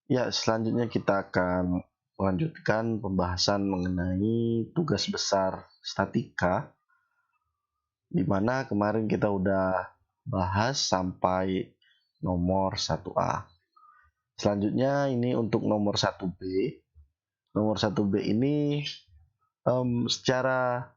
Ya, selanjutnya kita akan melanjutkan pembahasan mengenai tugas besar statika, di mana kemarin kita udah bahas sampai nomor 1A. Selanjutnya ini untuk nomor 1B. Nomor 1B ini secara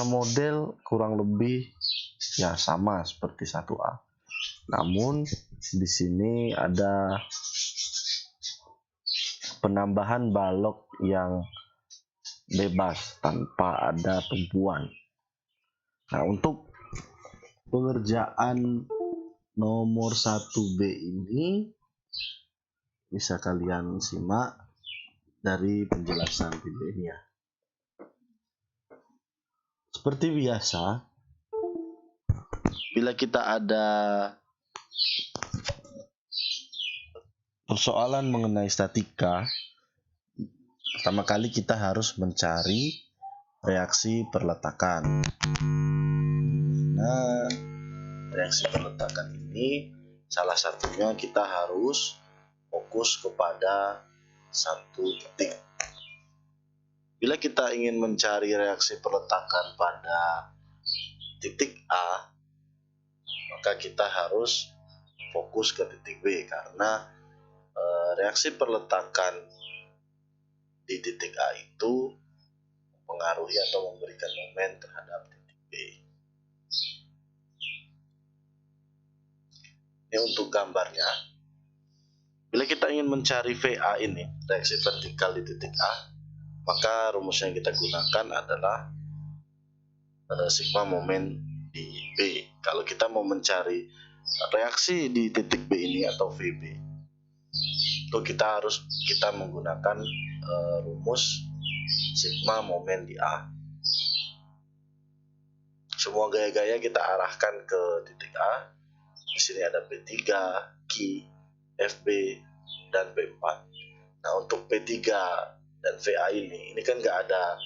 model kurang lebih ya sama seperti 1A. Namun di sini ada penambahan balok yang bebas tanpa ada tumpuan. Nah, untuk pengerjaan nomor 1B ini bisa kalian simak dari penjelasan video ini ya. Seperti biasa, bila kita ada persoalan mengenai statika, pertama kali kita harus mencari reaksi perletakan. Nah, reaksi perletakan ini salah satunya kita harus fokus kepada satu titik. Bila kita ingin mencari reaksi perletakan pada titik A, maka kita harus fokus ke titik B karena reaksi perletakan di titik A itu mempengaruhi atau memberikan momen terhadap titik B. Ini untuk gambarnya. Bila kita ingin mencari VA ini, reaksi vertikal di titik A, maka rumus yang kita gunakan adalah sigma momen di B. Kalau kita mau mencari reaksi di titik B ini atau VB, itu kita menggunakan rumus sigma momen di A. Semua gaya-gaya kita arahkan ke titik A. Di sini ada P3, Q, FB, dan P4. Nah, untuk P3 dan VA ini kan nggak ada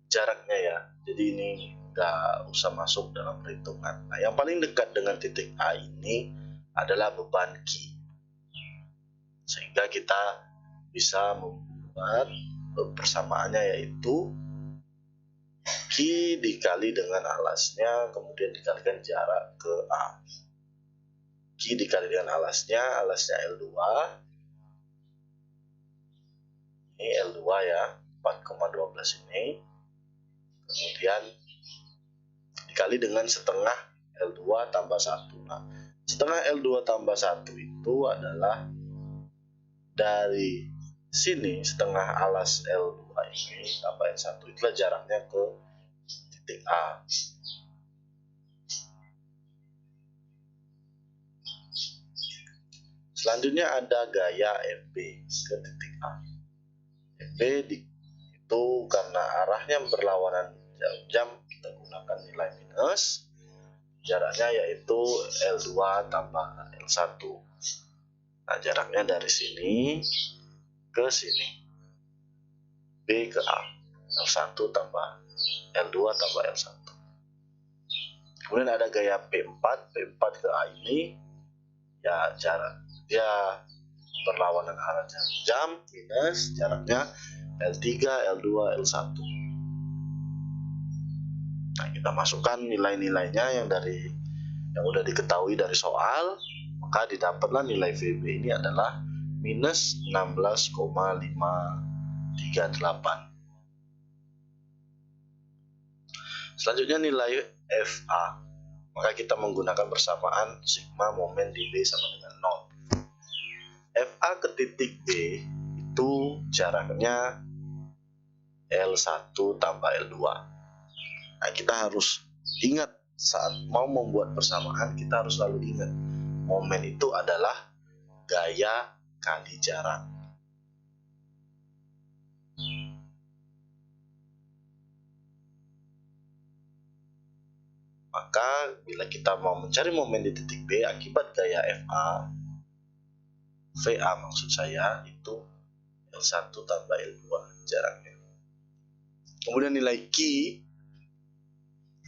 jaraknya ya, jadi ini nggak usah masuk dalam perhitungan. Nah, yang paling dekat dengan titik A ini adalah beban Q, sehingga kita bisa membuat persamaannya yaitu Q dikali dengan alasnya, kemudian dikalikan jarak ke A. Q dikali dengan alasnya L2, ini L2 ya, 4,12 ini, kemudian dikali dengan setengah L2 tambah 1. Nah, setengah L2 tambah 1 itu adalah dari sini, setengah alas L2 ini tambah L1, itulah jaraknya ke titik A. Selanjutnya ada gaya FB ke titik A. FB itu karena arahnya berlawanan jam, kita gunakan nilai minus, jaraknya yaitu L2 tambah L1. Nah, jaraknya dari sini ke sini, B ke A, L1 tambah L2 tambah L1. Kemudian ada gaya P4 ke A ini ya jarak, dia berlawanan arah jam minus jaraknya L3, L2, L1. Nah, kita masukkan nilai-nilainya yang udah diketahui dari soal, maka didapatlah nilai VB ini adalah minus 16,538. Selanjutnya nilai FA, maka kita menggunakan persamaan sigma momen di B sama dengan 0. FA ke titik B itu jaraknya L1 tambah L2. Nah, kita harus ingat saat mau membuat persamaan, kita harus selalu ingat momen itu adalah gaya kali jarak. Maka bila kita mau mencari momen di titik B akibat gaya VA maksud saya, itu L1 tambah L2 jaraknya. Kemudian nilai Q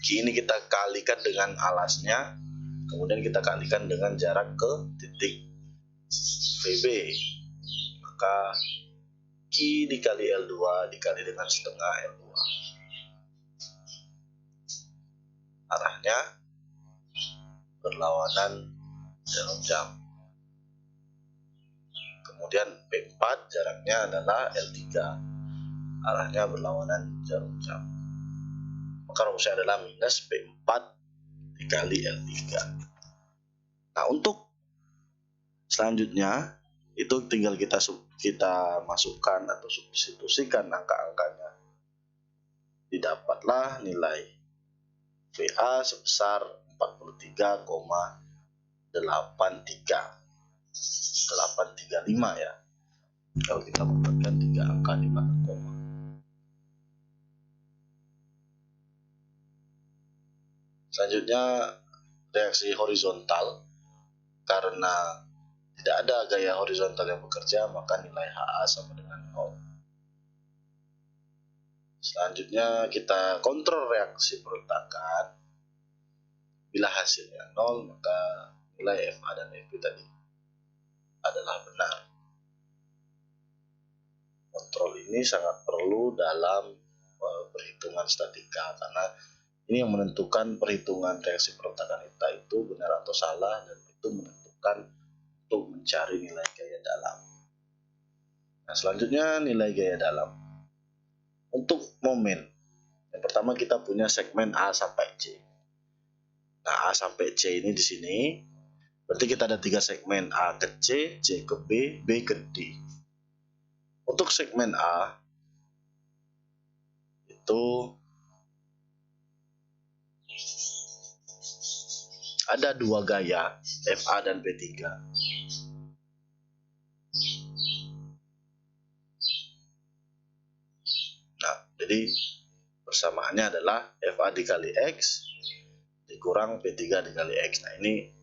ini kita kalikan dengan alasnya, kemudian kita kalikan dengan jarak ke titik VB, maka Q dikali L2 dikali dengan setengah L2. Arahnya berlawanan jarum jam. Kemudian P4 jaraknya adalah L3, arahnya berlawanan jarum jam. Maka rumusnya adalah minus P4 dikali L3. Nah, untuk selanjutnya itu tinggal kita masukkan atau substitusikan angka-angkanya. Didapatlah nilai VA sebesar 43,835 ya. Kalau kita mendapatkan 3 angka di belakang koma. Selanjutnya reaksi horizontal. Karena tidak ada gaya horizontal yang bekerja, maka nilai HA sama dengan 0. Selanjutnya kita kontrol reaksi perletakan. Bila hasilnya 0, maka nilai FA dan FB tadi adalah benar. Kontrol ini sangat perlu dalam perhitungan statika, karena ini yang menentukan perhitungan reaksi perletakan kita itu benar atau salah, dan itu menentukan untuk mencari nilai gaya dalam. Nah, selanjutnya nilai gaya dalam. Untuk momen, yang pertama kita punya segmen A sampai C. Nah, A sampai C ini di sini, berarti kita ada 3 segmen, A ke C, C ke B, B ke D. Untuk segmen A itu ada 2 gaya, FA dan P3. Nah, jadi persamaannya adalah FA dikali X dikurang P3 dikali X. Nah, ini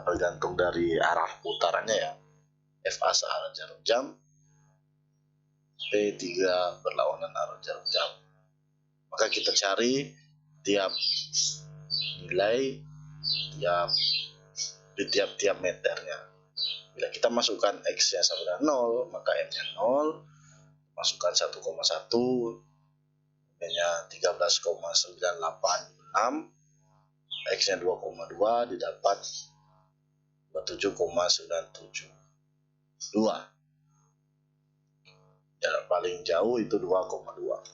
bergantung dari arah putarannya ya. FA searah jarum jam, P3 berlawanan arah jarum jam. Maka kita cari tiap nilai di tiap-tiap meternya. Bila kita masukkan X-nya sama dengan 0, maka M-nya 0, masukkan 1,1, M-nya 13,986, X-nya 2,2, didapat 27,972. Jarak paling jauh itu 2,2.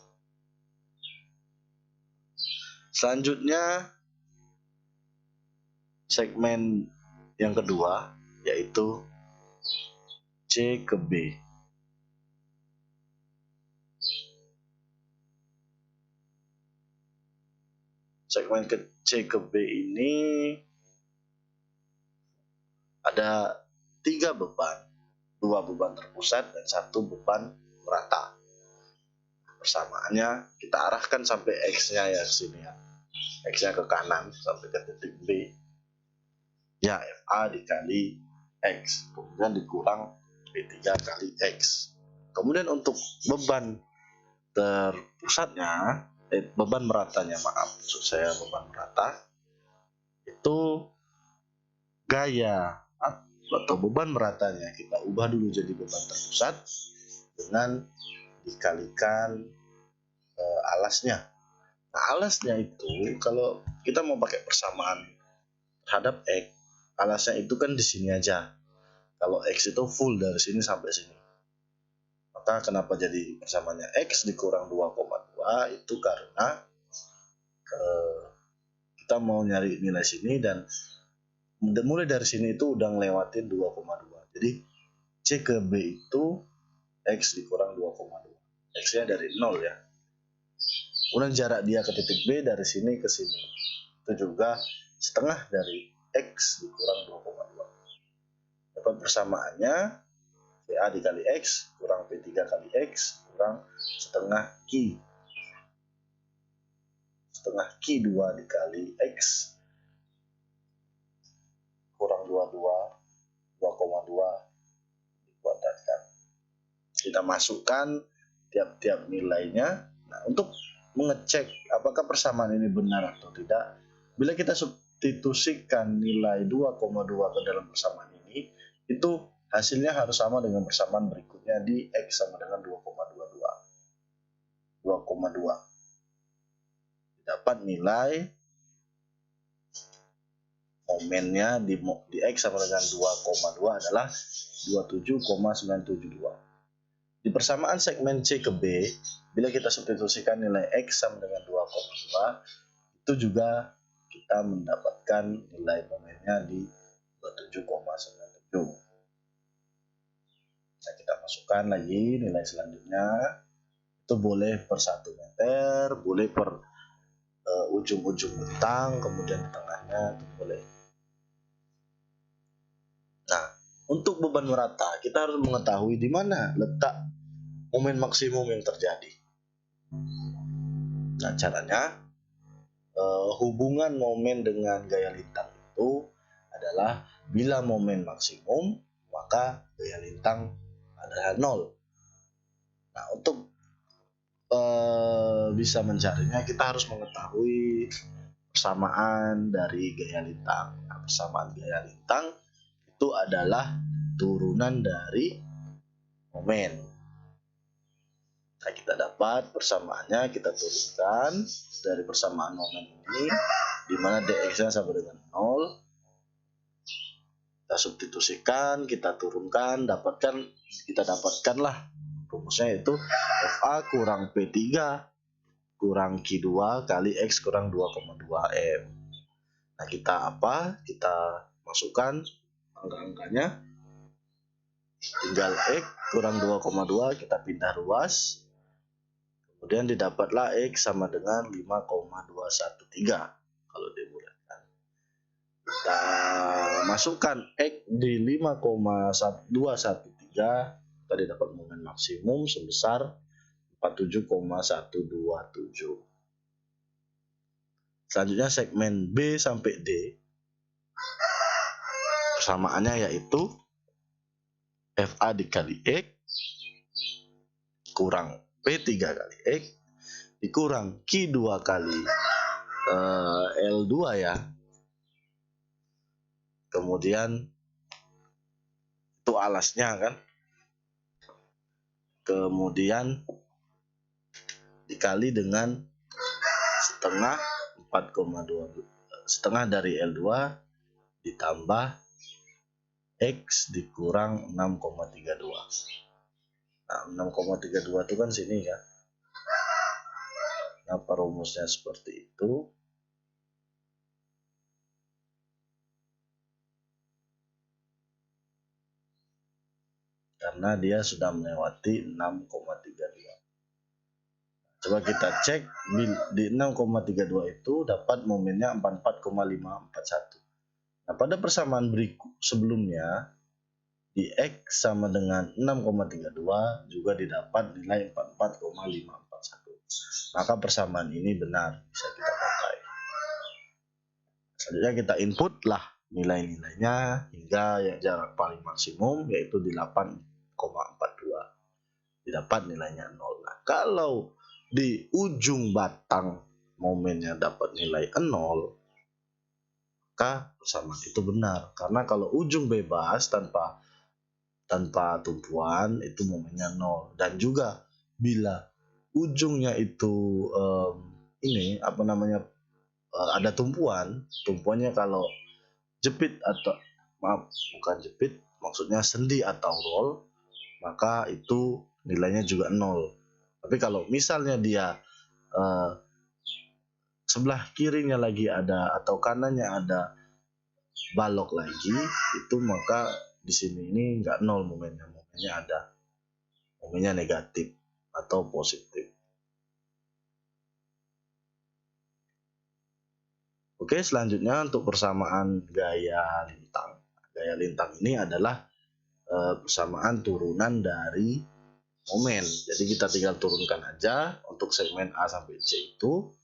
Selanjutnya segmen yang kedua, yaitu C ke B. Segmen C ke B ini ada 3 beban, 2 beban terpusat dan 1 beban merata. Persamaannya kita arahkan sampai X-nya ya ke sini ya. X-nya ke kanan sampai ke titik B. Ya, FA dikali X, kemudian dikurang P3 kali X. Kemudian untuk beban terpusatnya, beban meratanya, maksud saya beban merata, itu gaya atau beban meratanya kita ubah dulu jadi beban terpusat dengan dikalikan alasnya. Nah, alasnya itu kalau kita mau pakai persamaan terhadap X, alasnya itu kan di sini aja. Kalau X itu full dari sini sampai sini. Maka kenapa jadi persamaannya X dikurang 2,2 itu karena kita mau nyari nilai sini dan mulai dari sini itu udah ngelewatin 2,2. Jadi C ke B itu X dikurang 2,2. X-nya dari 0 ya. Kemudian jarak dia ke titik B dari sini ke sini. Itu juga setengah dari X dikurang 2,2. Dapat persamaannya VA dikali X kurang P3 kali X kurang setengah Q. Setengah Q2 dikali X kurang 2,2 dikuadratkan. Kita masukkan tiap-tiap nilainya. Nah, untuk mengecek apakah persamaan ini benar atau tidak, bila kita substitusikan nilai 2,2 ke dalam persamaan ini, itu hasilnya harus sama dengan persamaan berikutnya di X sama dengan 2,2. Dapat nilai momennya di X sama dengan 2,2 adalah 27,972. Di persamaan segmen C ke B, bila kita substitusikan nilai X sama dengan 2,2, itu juga kita mendapatkan nilai momennya di 27,97. Nah, kita masukkan lagi nilai selanjutnya. Itu boleh per 1 meter, boleh per ujung-ujung bentang, kemudian di tengahnya itu boleh. Nah, untuk beban merata, kita harus mengetahui di mana letak momen maksimum yang terjadi. Nah, caranya hubungan momen dengan gaya lintang itu adalah bila momen maksimum, maka gaya lintang adalah 0. Nah, untuk bisa mencarinya, kita harus mengetahui persamaan dari gaya lintang. Nah, persamaan gaya lintang itu adalah turunan dari momen. Nah, kita dapat persamaannya, kita turunkan dari persamaan momen ini, di mana dx-nya sama dengan 0. Kita substitusikan, kita turunkan, kita dapatkanlah rumusnya, yaitu FA kurang P3 kurang Q2 kali X kurang 2,2 M. Nah, kita masukkan angka-angkanya, tinggal X kurang 2,2 kita pindah ruas, kemudian didapatlah X sama dengan 5,213 kalau dibulatkan. Kita masukkan X di 5,213, tadi dapat momen maksimum sebesar 47,127. Selanjutnya segmen B sampai D, persamaannya yaitu FA dikali X kurang P3 kali X dikurang Q2 kali L2 ya. Kemudian itu alasnya kan. Kemudian dikali dengan setengah dari L2 ditambah X dikurang 6,32. Nah, 6,32 itu kan sini ya. Nah, rumusnya seperti itu. Karena dia sudah melewati 6,32. Coba kita cek di 6,32 itu dapat momennya 44,541. Nah, pada persamaan berikut sebelumnya di X sama dengan 6,32 juga didapat nilai 44,541. Maka persamaan ini benar, bisa kita pakai. Selanjutnya kita input lah nilai-nilainya hingga yang jarak paling maksimum yaitu di 8,42. Didapat nilainya 0. Nah, kalau di ujung batang momennya dapat nilai 0, maka persamaan itu benar. Karena kalau ujung bebas tanpa tumpuan itu momennya 0. Dan juga bila ujungnya itu ada tumpuannya kalau jepit atau bukan jepit, maksudnya sendi atau roll, maka itu nilainya juga 0. Tapi kalau misalnya dia sebelah kirinya lagi ada atau kanannya ada balok lagi, itu maka di sini ini enggak 0 momennya ada, momennya negatif atau positif. Oke, selanjutnya untuk persamaan gaya lintang. Gaya lintang ini adalah persamaan turunan dari momen. Jadi kita tinggal turunkan aja. Untuk segmen A sampai C itu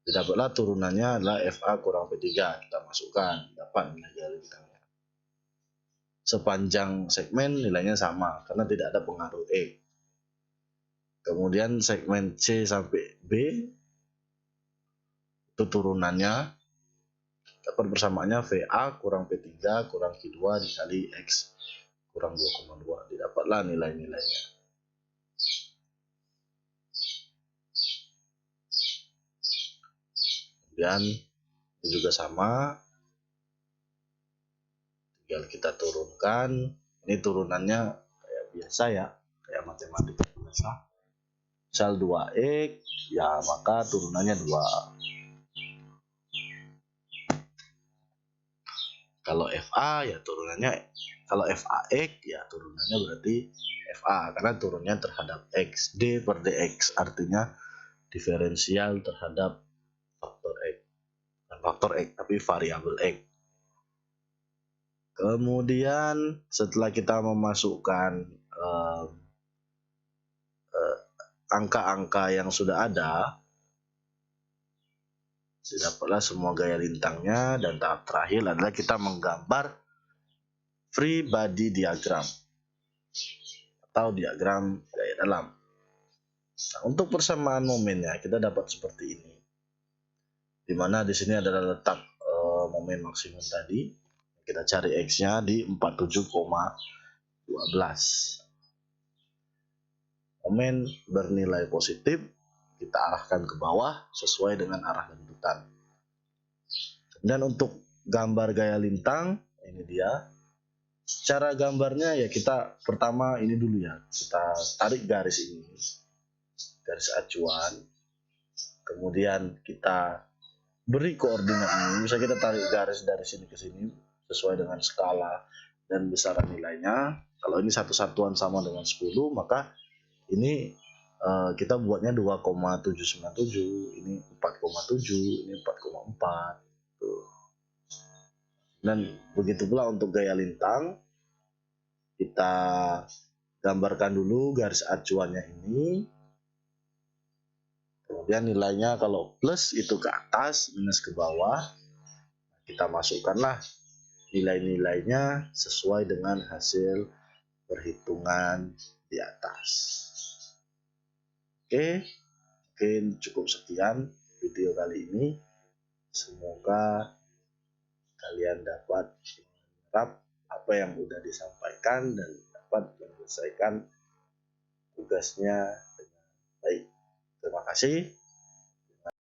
didapatlah turunannya adalah FA kurang P3. Kita masukkan, dapat nilai gaya lintangnya. Sepanjang segmen nilainya sama karena tidak ada pengaruh E. Kemudian segmen C sampai B itu turunannya dapat persamaannya VA kurang P3 kurang Q2 dikali X kurang 2,2, didapatlah nilai-nilainya. Kemudian ini juga sama, tinggal kita turunkan. Ini turunannya kayak biasa ya, kayak matematika biasa. Misal 2x, ya maka turunannya 2. Kalau FA ya turunannya, kalau FAX ya turunannya berarti FA karena turunnya terhadap X. D per DX artinya diferensial terhadap faktor X. Bukan faktor X tapi variabel X. Kemudian setelah kita memasukkan angka-angka yang sudah ada, dapatlah semua gaya lintangnya, dan tahap terakhir adalah kita menggambar free body diagram atau diagram gaya dalam. Nah, untuk persamaan momennya kita dapat seperti ini, di mana di sini adalah letak momen maksimum tadi. Kita cari X-nya di 47,12. Momen bernilai positif kita arahkan ke bawah sesuai dengan arah lentutan. Dan untuk gambar gaya lintang, ini dia. Cara gambarnya ya kita pertama ini dulu ya. Kita tarik garis ini, garis acuan. Kemudian kita beri koordinat ini. Bisa kita tarik garis dari sini ke sini sesuai dengan skala dan besaran nilainya. Kalau ini satu satuan sama dengan 10, maka ini kita buatnya 2,797, ini 4,7, ini 4,4. Dan begitu pula untuk gaya lintang, kita gambarkan dulu garis acuannya ini. Kemudian nilainya kalau plus itu ke atas, minus ke bawah. Kita masukkanlah nilai-nilainya sesuai dengan hasil perhitungan di atas. Oke, mungkin cukup sekian video kali ini. Semoga kalian dapat menyerap apa yang sudah disampaikan dan dapat menyelesaikan tugasnya dengan baik. Terima kasih.